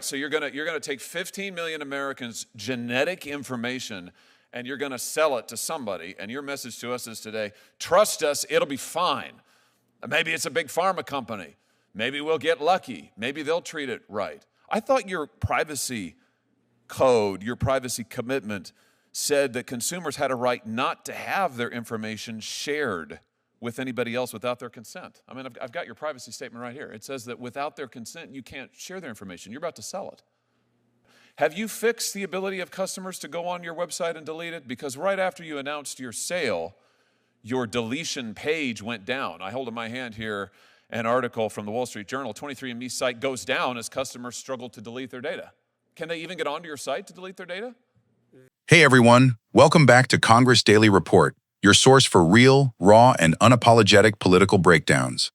So you're gonna take 15 million Americans' genetic information and you're gonna sell it to somebody, and your message to us is today, trust us, it'll be fine. Maybe it's a big pharma company. Maybe we'll get lucky. Maybe they'll treat it right. I thought your privacy code, your privacy commitment said that consumers had a right not to have their information shared with anybody else without their consent. I mean, I've got your privacy statement right here. It says that without their consent, you can't share their information. You're about to sell it. Have you fixed the ability of customers to go on your website and delete it? Because right after you announced your sale, your deletion page went down. I hold in my hand here an article from the Wall Street Journal. 23andMe site goes down as customers struggle to delete their data. Can they even get onto your site to delete their data? Hey everyone, welcome back to Congress Daily Report, your source for real, raw, and unapologetic political breakdowns.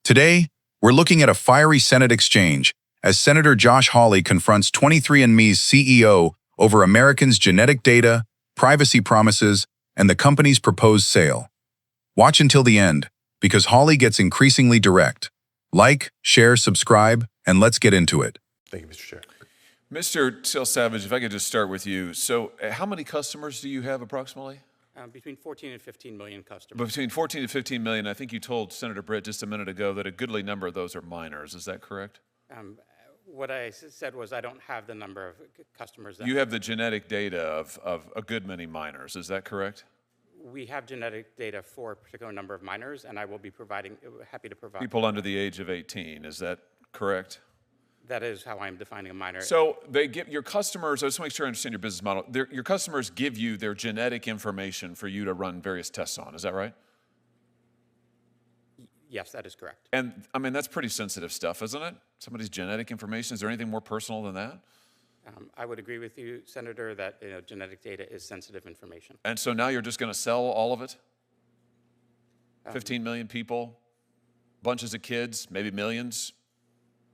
Today, we're looking at a fiery Senate exchange as Senator Josh Hawley confronts 23andMe's CEO over Americans' genetic data, privacy promises, and the company's proposed sale. Watch until the end, because Hawley gets increasingly direct. Like, share, subscribe, and let's get into it. Thank you, Mr. Chair. Mr. Seal Savage, if I could just start with you. So how many customers do you have approximately? Between 14 and 15 million customers. Between 14 to 15 million. I think you told Senator Britt just a minute ago that a goodly number of those are minors. Is that correct? What I said was I don't have the number of customers. You have the genetic data of a good many minors. Is that correct? We have genetic data for a particular number of minors, and I will be happy to provide. People under the age of 18. Is that correct? That is how I'm defining a minor. So they give your customers, I just want to make sure I understand your business model. Your customers give you their genetic information for you to run various tests on. Is that right? Yes, that is correct. And I mean, that's pretty sensitive stuff, isn't it? Somebody's genetic information. Is there anything more personal than that? I would agree with you, Senator, that genetic data is sensitive information. And so now you're just going to sell all of it? 15 million people, bunches of kids, maybe millions.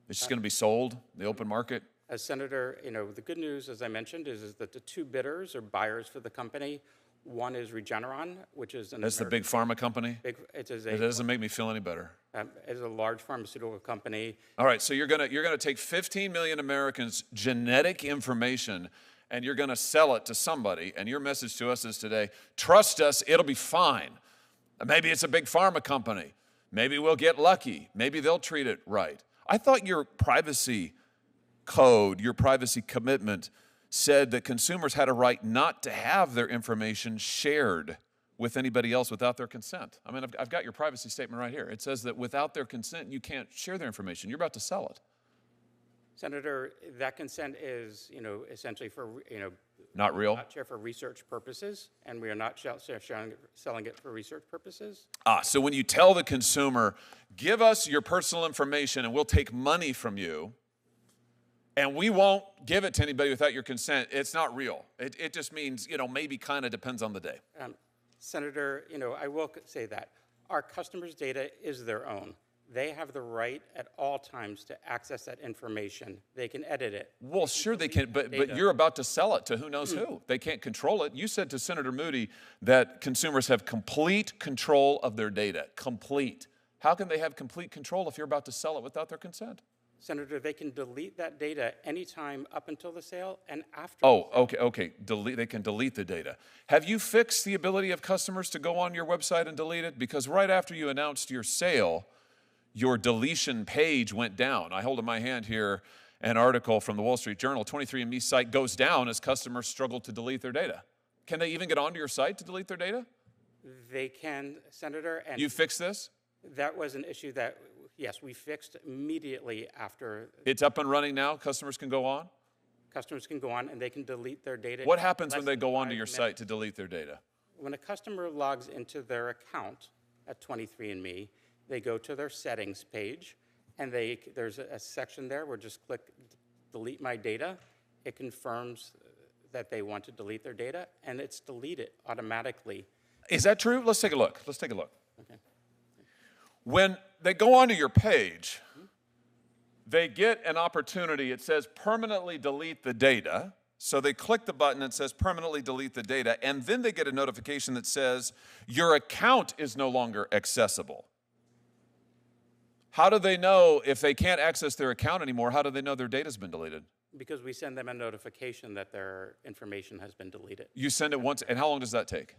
It's just going to be sold in the open market? As Senator, the good news, as I mentioned, is that the two bidders or buyers for the company, one is Regeneron, which is That's the big pharma company? It doesn't make me feel any better. It is a large pharmaceutical company. All right, so you're gonna take 15 million Americans' genetic information and you're gonna sell it to somebody, and your message to us is today, trust us, it'll be fine. Maybe it's a big pharma company. Maybe we'll get lucky. Maybe they'll treat it right. I thought your privacy code, your privacy commitment said that consumers had a right not to have their information shared with anybody else without their consent. I mean, I've got your privacy statement right here. It says that without their consent, you can't share their information. You're about to sell it. Senator, that consent is, essentially for, not real? Not share for research purposes, and we are not selling it for research purposes. So when you tell the consumer, give us your personal information and we'll take money from you, and we won't give it to anybody without your consent, it's not real. It just means, maybe kind of depends on the day. Senator, I will say that our customers' data is their own. They have the right at all times to access that information. They can edit it. Well, sure they can, but you're about to sell it to who knows who. They can't control it. You said to Senator Moody that consumers have complete control of their data. Complete. How can they have complete control if you're about to sell it without their consent? Senator, they can delete that data anytime up until the sale and after. Oh, okay. They can delete the data. Have you fixed the ability of customers to go on your website and delete it? Because right after you announced your sale, your deletion page went down. I hold in my hand here an article from the Wall Street Journal. 23andMe site goes down as customers struggle to delete their data. Can they even get onto your site to delete their data? They can, Senator. And you fixed this? That was an issue that, yes, we fixed immediately after. It's up and running now? Customers can go on? Customers can go on and they can delete their data. What happens when they go onto your site to delete their data? When a customer logs into their account at 23andMe, they go to their settings page, and there's a section there where just click delete my data. It confirms that they want to delete their data, and it's deleted automatically. Is that true? Let's take a look. Okay. When they go onto your page, they get an opportunity. It says permanently delete the data. So they click the button that says permanently delete the data, and then they get a notification that says your account is no longer accessible. How do they know if they can't access their account anymore? How do they know their data's been deleted? Because we send them a notification that their information has been deleted. You send it once, and how long does that take?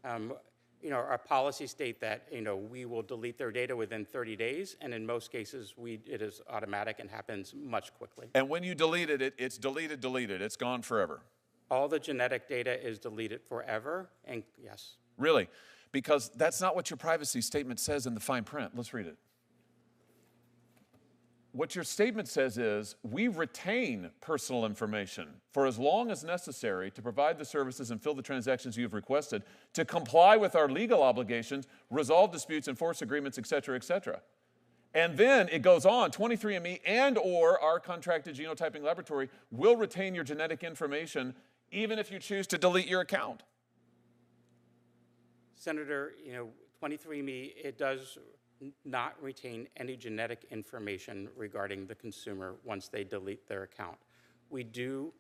Our policies state that, we will delete their data within 30 days, and in most cases, it is automatic and happens much quickly. And when you delete it, it's deleted. It's gone forever. All the genetic data is deleted forever, and yes. Really? Because that's not what your privacy statement says in the fine print. Let's read it. What your statement says is, we retain personal information for as long as necessary to provide the services and fill the transactions you have requested, to comply with our legal obligations, resolve disputes, enforce agreements, et cetera, et cetera. And then it goes on, 23andMe and or our contracted genotyping laboratory will retain your genetic information even if you choose to delete your account. Senator, 23andMe, it does not retain any genetic information regarding the consumer once they delete their account. We do.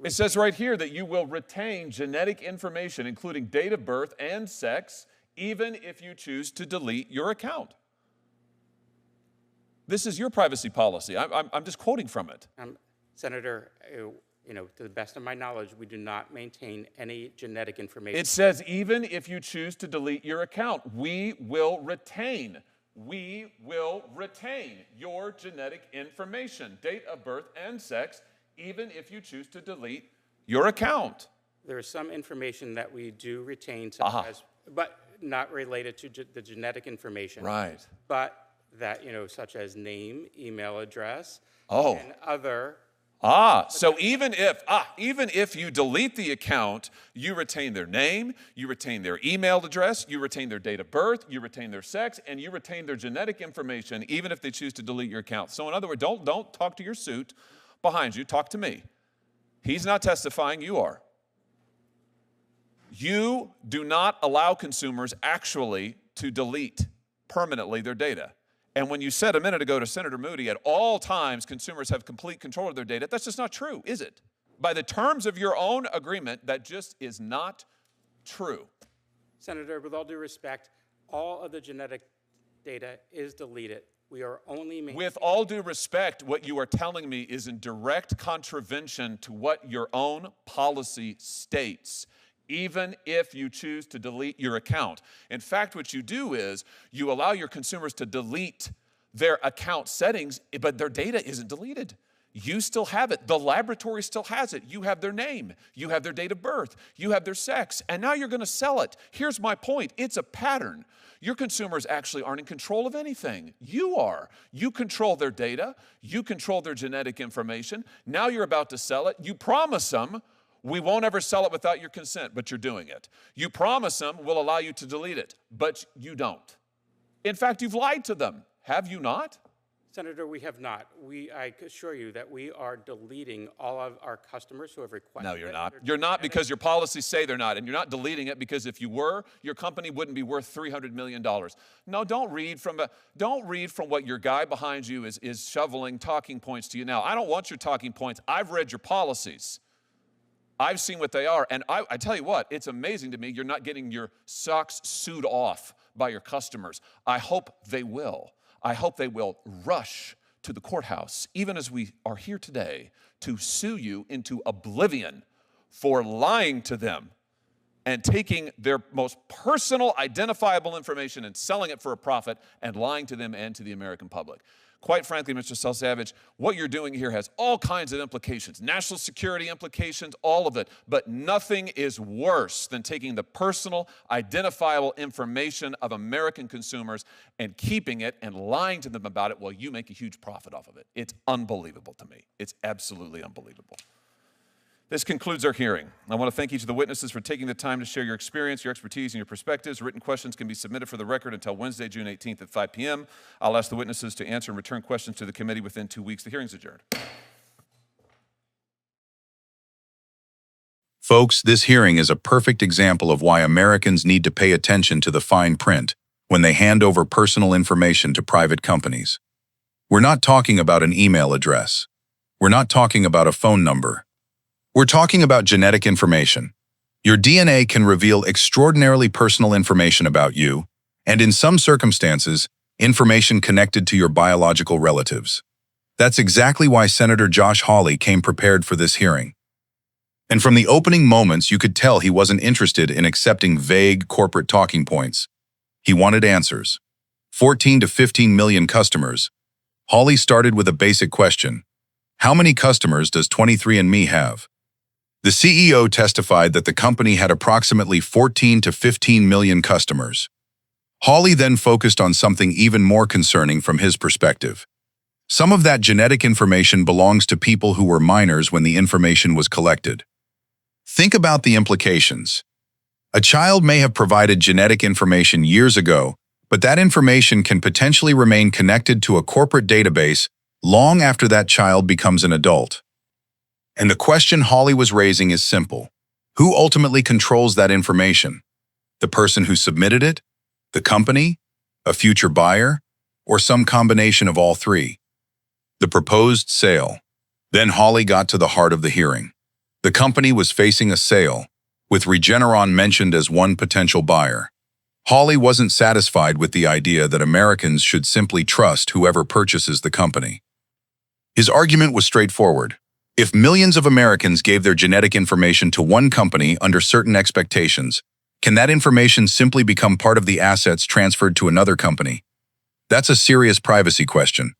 It says right here that you will retain genetic information, including date of birth and sex, even if you choose to delete your account. This is your privacy policy. I'm just quoting from it. Senator, to the best of my knowledge, we do not maintain any genetic information. It says even if you choose to delete your account, we will retain your genetic information, date of birth and sex, even if you choose to delete your account. There is some information that we do retain, such as, but not related to the genetic information. Right. But that, such as name, email address, and other. So even if you delete the account, you retain their name, you retain their email address, you retain their date of birth, you retain their sex, and you retain their genetic information, even if they choose to delete your account. So in other words, don't talk to your suit behind you, talk to me. He's not testifying, you are. You do not allow consumers actually to delete permanently their data. And when you said a minute ago to Senator Moody, at all times consumers have complete control of their data, that's just not true, is it? By the terms of your own agreement, that just is not true. Senator, with all due respect, all of the genetic data is deleted. We are only With all due respect, what you are telling me is in direct contravention to what your own policy states, even if you choose to delete your account. In fact, what you do is you allow your consumers to delete their account settings, but their data isn't deleted. You still have it. The laboratory still has it. You have their name. You have their date of birth. You have their sex. And now you're going to sell it. Here's my point. It's a pattern. Your consumers actually aren't in control of anything. You are. You control their data. You control their genetic information. Now you're about to sell it. You promise them, we won't ever sell it without your consent, but you're doing it. You promise them we'll allow you to delete it, but you don't. In fact, you've lied to them, have you not? Senator, we have not. I assure you that we are deleting all of our customers who have requested. No, you're not. You're not, because your policies say they're not, and you're not deleting it because if you were, your company wouldn't be worth $300 million. No, don't read from what your guy behind you is shoveling talking points to you now. I don't want your talking points. I've read your policies. I've seen what they are, and I tell you what, it's amazing to me you're not getting your socks sewed off by your customers. I hope they will. I hope they will rush to the courthouse, even as we are here today, to sue you into oblivion for lying to them and taking their most personal, identifiable information and selling it for a profit and lying to them and to the American public. Quite frankly, Mr. Selsavage, what you're doing here has all kinds of implications, national security implications, all of it, but nothing is worse than taking the personal, identifiable information of American consumers and keeping it and lying to them about it while you make a huge profit off of it. It's unbelievable to me. It's absolutely unbelievable. This concludes our hearing. I want to thank each of the witnesses for taking the time to share your experience, your expertise, and your perspectives. Written questions can be submitted for the record until Wednesday, June 18th at 5 p.m. I'll ask the witnesses to answer and return questions to the committee within 2 weeks. The hearing's adjourned. Folks, this hearing is a perfect example of why Americans need to pay attention to the fine print when they hand over personal information to private companies. We're not talking about an email address. We're not talking about a phone number. We're talking about genetic information. Your DNA can reveal extraordinarily personal information about you, and in some circumstances, information connected to your biological relatives. That's exactly why Senator Josh Hawley came prepared for this hearing. And from the opening moments, you could tell he wasn't interested in accepting vague corporate talking points. He wanted answers. 14 to 15 million customers. Hawley started with a basic question. How many customers does 23andMe have? The CEO testified that the company had approximately 14 to 15 million customers. Hawley then focused on something even more concerning from his perspective. Some of that genetic information belongs to people who were minors when the information was collected. Think about the implications. A child may have provided genetic information years ago, but that information can potentially remain connected to a corporate database long after that child becomes an adult. And the question Hawley was raising is simple. Who ultimately controls that information? The person who submitted it? The company? A future buyer? Or some combination of all three? The proposed sale. Then Hawley got to the heart of the hearing. The company was facing a sale, with Regeneron mentioned as one potential buyer. Hawley wasn't satisfied with the idea that Americans should simply trust whoever purchases the company. His argument was straightforward. If millions of Americans gave their genetic information to one company under certain expectations, can that information simply become part of the assets transferred to another company? That's a serious privacy question.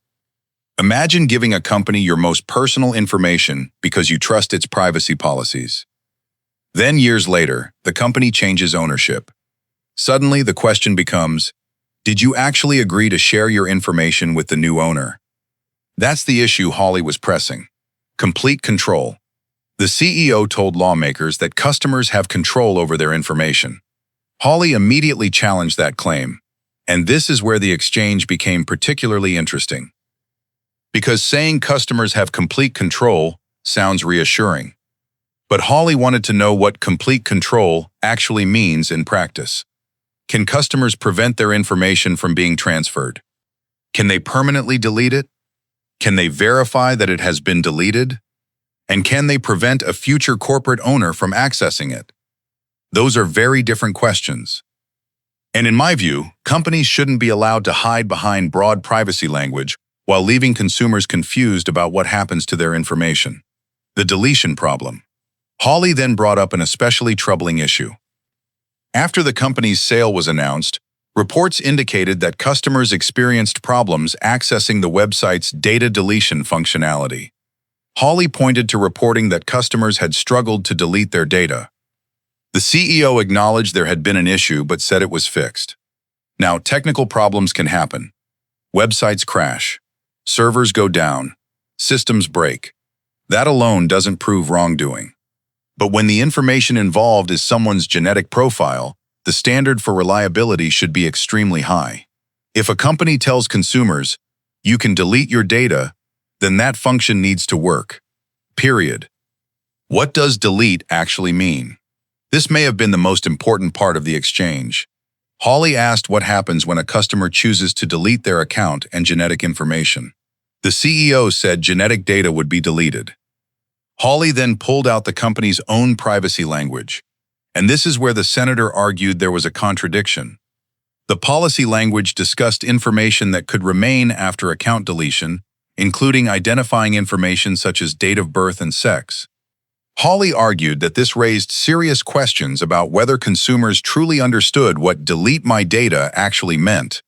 Imagine giving a company your most personal information because you trust its privacy policies. Then years later, the company changes ownership. Suddenly, the question becomes, did you actually agree to share your information with the new owner? That's the issue Hawley was pressing. Complete control. The CEO told lawmakers that customers have control over their information. Hawley immediately challenged that claim, and this is where the exchange became particularly interesting. Because saying customers have complete control sounds reassuring. But Hawley wanted to know what complete control actually means in practice. Can customers prevent their information from being transferred? Can they permanently delete it? Can they verify that it has been deleted? And can they prevent a future corporate owner from accessing it? Those are very different questions. And in my view, companies shouldn't be allowed to hide behind broad privacy language while leaving consumers confused about what happens to their information. The deletion problem. Hawley then brought up an especially troubling issue. After the company's sale was announced, reports indicated that customers experienced problems accessing the website's data deletion functionality. Hawley pointed to reporting that customers had struggled to delete their data. The CEO acknowledged there had been an issue but said it was fixed. Now, technical problems can happen. Websites crash. Servers go down. Systems break. That alone doesn't prove wrongdoing. But when the information involved is someone's genetic profile, the standard for reliability should be extremely high. If a company tells consumers, you can delete your data, then that function needs to work. Period. What does delete actually mean? This may have been the most important part of the exchange. Hawley asked what happens when a customer chooses to delete their account and genetic information. The CEO said genetic data would be deleted. Hawley then pulled out the company's own privacy language. And this is where the senator argued there was a contradiction. The policy language discussed information that could remain after account deletion, including identifying information such as date of birth and sex. Hawley argued that this raised serious questions about whether consumers truly understood what "delete my data" actually meant.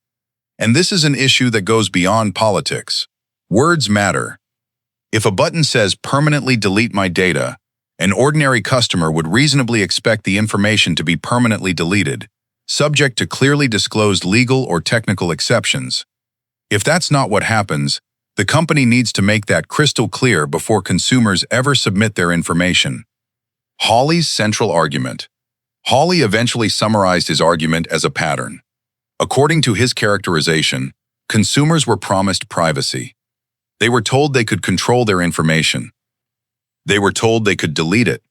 And this is an issue that goes beyond politics. Words matter. If a button says "permanently delete my data," an ordinary customer would reasonably expect the information to be permanently deleted, subject to clearly disclosed legal or technical exceptions. If that's not what happens, the company needs to make that crystal clear before consumers ever submit their information. Hawley's central argument. Hawley eventually summarized his argument as a pattern. According to his characterization, consumers were promised privacy. They were told they could control their information. They were told they could delete it.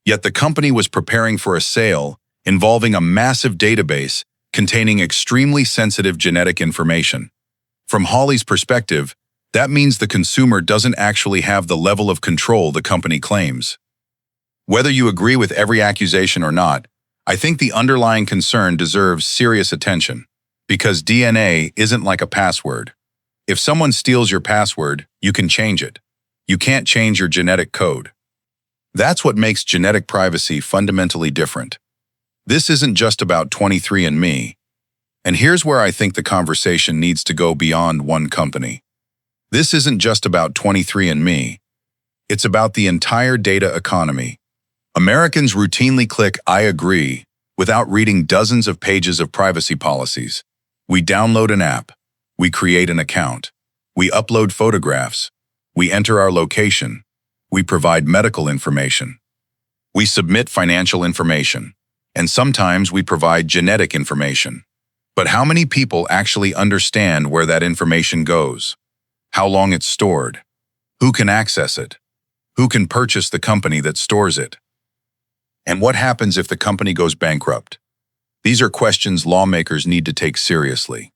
Yet the company was preparing for a sale involving a massive database containing extremely sensitive genetic information. From Hawley's perspective, that means the consumer doesn't actually have the level of control the company claims. Whether you agree with every accusation or not, I think the underlying concern deserves serious attention. Because DNA isn't like a password. If someone steals your password, you can change it. You can't change your genetic code. That's what makes genetic privacy fundamentally different. This isn't just about 23andMe. And here's where I think the conversation needs to go beyond one company. This isn't just about 23andMe. It's about the entire data economy. Americans routinely click "I agree" without reading dozens of pages of privacy policies. We download an app. We create an account. We upload photographs. We enter our location. We provide medical information. We submit financial information. And sometimes we provide genetic information. But how many people actually understand where that information goes? How long it's stored? Who can access it? Who can purchase the company that stores it? And what happens if the company goes bankrupt? These are questions lawmakers need to take seriously.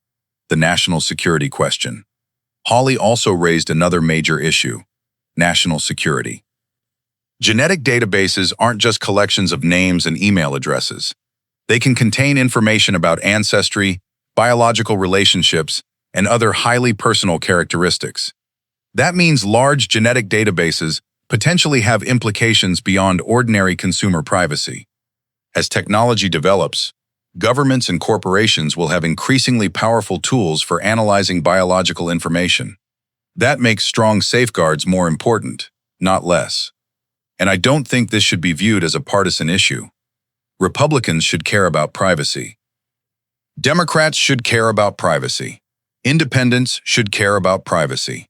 The national security question. Hawley also raised another major issue: national security. Genetic databases aren't just collections of names and email addresses. They can contain information about ancestry, biological relationships, and other highly personal characteristics. That means large genetic databases potentially have implications beyond ordinary consumer privacy. As technology develops, governments and corporations will have increasingly powerful tools for analyzing biological information. That makes strong safeguards more important, not less. And I don't think this should be viewed as a partisan issue. Republicans should care about privacy. Democrats should care about privacy. Independents should care about privacy.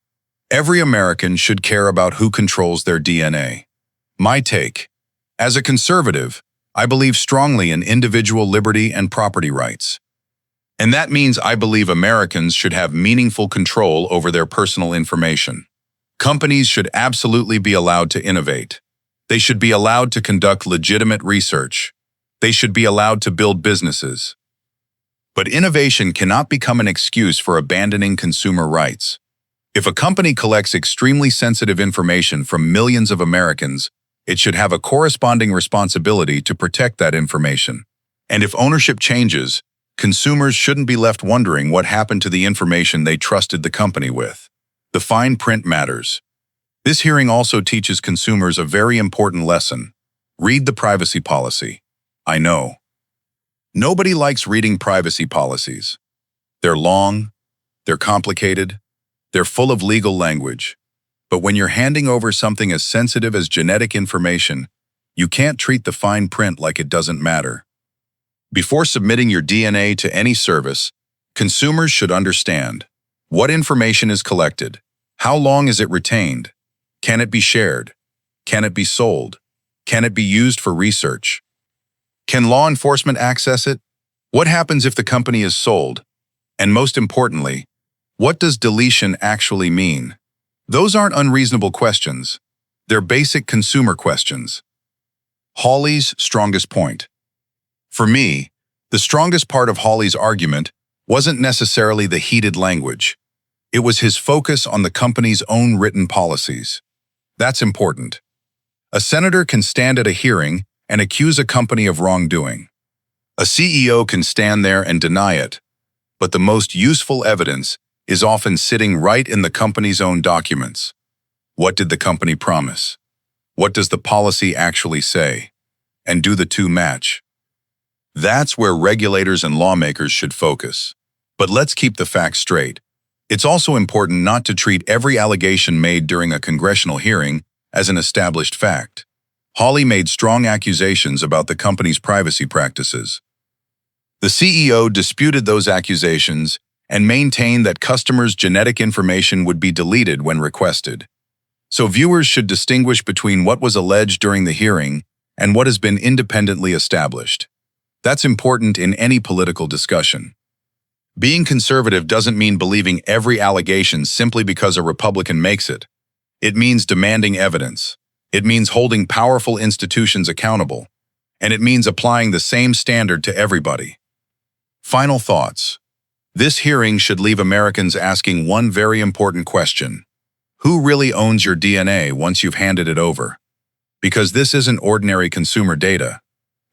Every American should care about who controls their DNA. My take: as a conservative, I believe strongly in individual liberty and property rights. And that means I believe Americans should have meaningful control over their personal information. Companies should absolutely be allowed to innovate. They should be allowed to conduct legitimate research. They should be allowed to build businesses. But innovation cannot become an excuse for abandoning consumer rights. If a company collects extremely sensitive information from millions of Americans, it should have a corresponding responsibility to protect that information. And if ownership changes, consumers shouldn't be left wondering what happened to the information they trusted the company with. The fine print matters. This hearing also teaches consumers a very important lesson. Read the privacy policy. I know. Nobody likes reading privacy policies. They're long, they're complicated, they're full of legal language. But when you're handing over something as sensitive as genetic information, you can't treat the fine print like it doesn't matter. Before submitting your DNA to any service, consumers should understand what information is collected, how long is it retained, can it be shared, can it be sold, can it be used for research, can law enforcement access it, what happens if the company is sold, and most importantly, what does deletion actually mean? Those aren't unreasonable questions. They're basic consumer questions. Hawley's strongest point. For me, the strongest part of Hawley's argument wasn't necessarily the heated language. It was his focus on the company's own written policies. That's important. A senator can stand at a hearing and accuse a company of wrongdoing. A CEO can stand there and deny it. But the most useful evidence is often sitting right in the company's own documents. What did the company promise? What does the policy actually say? And do the two match? That's where regulators and lawmakers should focus. But let's keep the facts straight. It's also important not to treat every allegation made during a congressional hearing as an established fact. Hawley made strong accusations about the company's privacy practices. The CEO disputed those accusations and maintained that customers' genetic information would be deleted when requested. So viewers should distinguish between what was alleged during the hearing and what has been independently established. That's important in any political discussion. Being conservative doesn't mean believing every allegation simply because a Republican makes it. It means demanding evidence. It means holding powerful institutions accountable. And it means applying the same standard to everybody. Final thoughts. This hearing should leave Americans asking one very important question. Who really owns your DNA once you've handed it over? Because this isn't ordinary consumer data.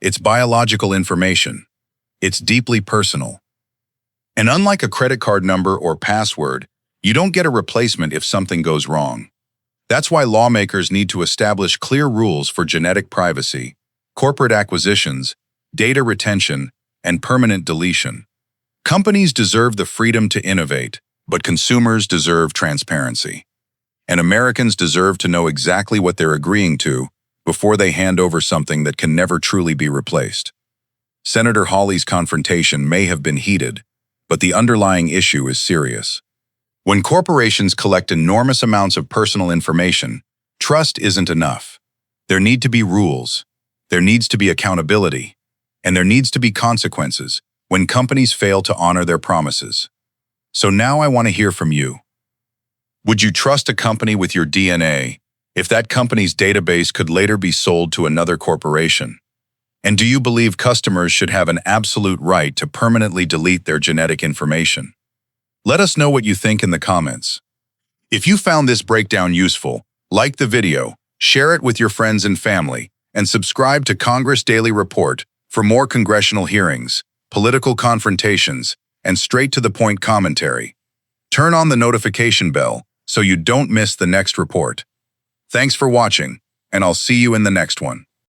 It's biological information. It's deeply personal. And unlike a credit card number or password, you don't get a replacement if something goes wrong. That's why lawmakers need to establish clear rules for genetic privacy, corporate acquisitions, data retention, and permanent deletion. Companies deserve the freedom to innovate, but consumers deserve transparency. And Americans deserve to know exactly what they're agreeing to before they hand over something that can never truly be replaced. Senator Hawley's confrontation may have been heated, but the underlying issue is serious. When corporations collect enormous amounts of personal information, trust isn't enough. There need to be rules, there needs to be accountability, and there needs to be consequences when companies fail to honor their promises. So now I want to hear from you. Would you trust a company with your DNA if that company's database could later be sold to another corporation? And do you believe customers should have an absolute right to permanently delete their genetic information? Let us know what you think in the comments. If you found this breakdown useful, like the video, share it with your friends and family, and subscribe to Congress Daily Report for more congressional hearings, political confrontations, and straight-to-the-point commentary. Turn on the notification bell so you don't miss the next report. Thanks for watching, and I'll see you in the next one.